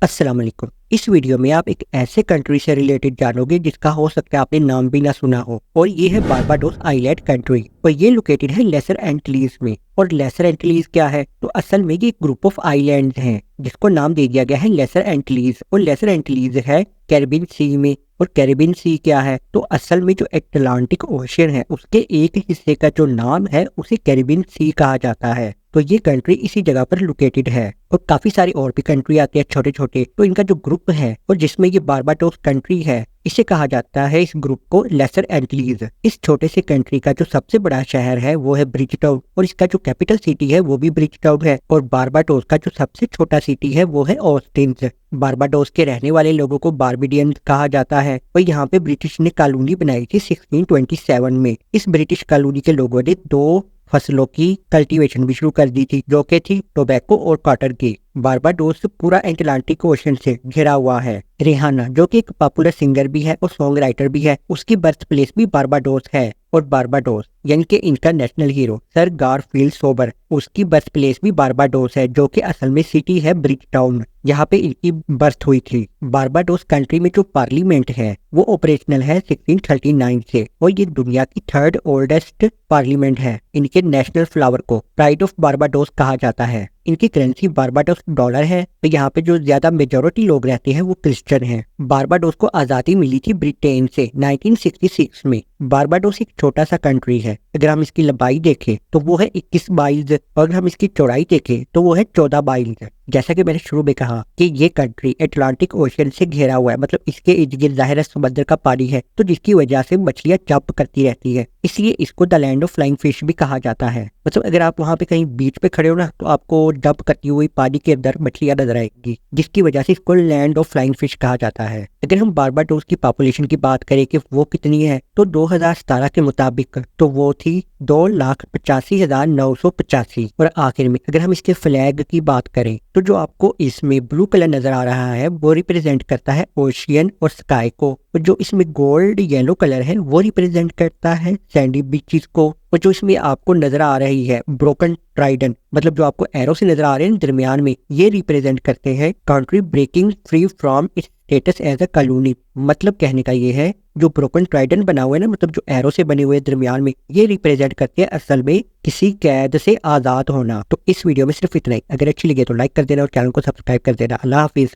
अस्सलाम वालेकुम। इस वीडियो में आप एक ऐसे कंट्री से रिलेटेड जानोगे जिसका हो सकता है आपने नाम भी ना सुना हो, और ये है बारबाडोस आइलैंड कंट्री। और ये लोकेटेड है लेसर एंटिलीज में। और लेसर एंटिलीज क्या है, तो असल में ये एक ग्रुप ऑफ आइलैंड्स हैं जिसको नाम दे दिया गया है लेसर एंटिलीज। और लेसर एंटिलीज है कैरिबियन सी में। और कैरिबियन सी क्या है, तो असल में जो अटलांटिक ओशन है उसके एक हिस्से का जो नाम है उसे कैरिबियन सी कहा जाता है। तो ये कंट्री इसी जगह पर लोकेटेड है। और काफी सारी और भी कंट्री आती है छोटे छोटे। तो इनका जो ग्रुप है और जिसमें ये बारबाडोस कंट्री है, इसे कहा जाता है इस ग्रुप को लेसर एंटिलीज। इस छोटे से कंट्री का जो सबसे बड़ा शहर है वो है ब्रिजटाउन, और इसका जो कैपिटल सिटी है वो भी ब्रिजटाउन है। और बारबाडोस का जो सबसे छोटा सिटी है वो है ऑस्टिन। बारबाडोस के रहने वाले लोगों को बारबेडियन कहा जाता है। और यहाँ पे ब्रिटिश ने कॉलोनी बनाई थी 1627 में। इस ब्रिटिश कॉलोनी के लोगों ने दो फसलों की कल्टीवेशन भी शुरू कर दी थी, जो कि थी टोबैको और कॉटन की। बारबाडोस पूरा अटलांटिक ओशन से घिरा हुआ है। रिहाना जो कि एक पॉपुलर सिंगर भी है और सॉन्ग राइटर भी है, उसकी बर्थ प्लेस भी बारबाडोस है। और बारबाडोस यानी कि इनका national hero sir Garfield sober, उसकी बर्थ प्लेस भी बारबाडोस है, जो कि असल में सिटी है ब्रिजटाउन, जहाँ पे इनकी बर्थ हुई थी। बारबाडोस कंट्री में जो पार्लियामेंट है वो ऑपरेशनल है 1639 से। और ये दुनिया की थर्ड ओल्डेस्ट पार्लियामेंट है। इनके नेशनल फ्लावर को प्राइड ऑफ बारबाडोस कहा जाता है। इनकी करेंसी बारबाडोस डॉलर है। तो यहाँ पे जो ज्यादा मेजोरिटी लोग रहते हैं वो क्रिश्चियन हैं। बारबाडोस को आजादी मिली थी ब्रिटेन से 1966 में। बारबाडोस एक छोटा सा कंट्री है। अगर हम इसकी लंबाई देखें तो वो है 21 माइल्स, और अगर हम इसकी चौड़ाई देखें तो वो है 14 माइल्स। जैसा कि मैंने शुरू में कहा कि ये कंट्री अटलांटिक ओशन से घिरा हुआ है, मतलब इसके इर्द गिर्द जाहिर है समंदर का पानी है, तो जिसकी वजह से मछलियां जंप करती रहती है, इसलिए इसको the land of flying fish भी कहा जाता है। मतलब अगर आप वहां पे कहीं बीच पे खड़े हो ना, तो आपको जंप करती हुई पानी के अंदर मछलियां नजर आएंगी, जिसकी वजह से इसको लैंड ऑफ फ्लाइंग फिश कहा जाता है। अगर हम बारबाडोस की पॉपुलेशन की बात करें कि वो कितनी है, तो 2017 के मुताबिक तो वो थी 2,85,985। और आखिर में अगर हम इसके फ्लैग की बात करें, तो जो आपको इसमें ब्लू कलर नजर आ रहा है वो रिप्रेजेंट करता है ओशियन और स्काई को। और जो इसमें गोल्ड येलो कलर है वो रिप्रेजेंट करता है सैंडी बीचेस को। और जो इसमें आपको नजर आ रही है ब्रोकन ट्राइडन, मतलब जो आपको एरो से नजर आ रहे हैं दरमियान में, ये रिप्रेजेंट करते हैं country breaking free from its status as a colony. मतलब कहने का ये है, जो ब्रोकन ट्राइडन बना हुआ है ना, मतलब जो एरो से बने हुए दरमियान में, ये रिप्रेजेंट करते हैं असल में किसी कैद से आजाद होना। तो इस वीडियो में सिर्फ इतना ही। अगर अच्छी लगे तो लाइक कर देना और चैनल को सब्सक्राइब कर देना। अल्लाह हाफिज।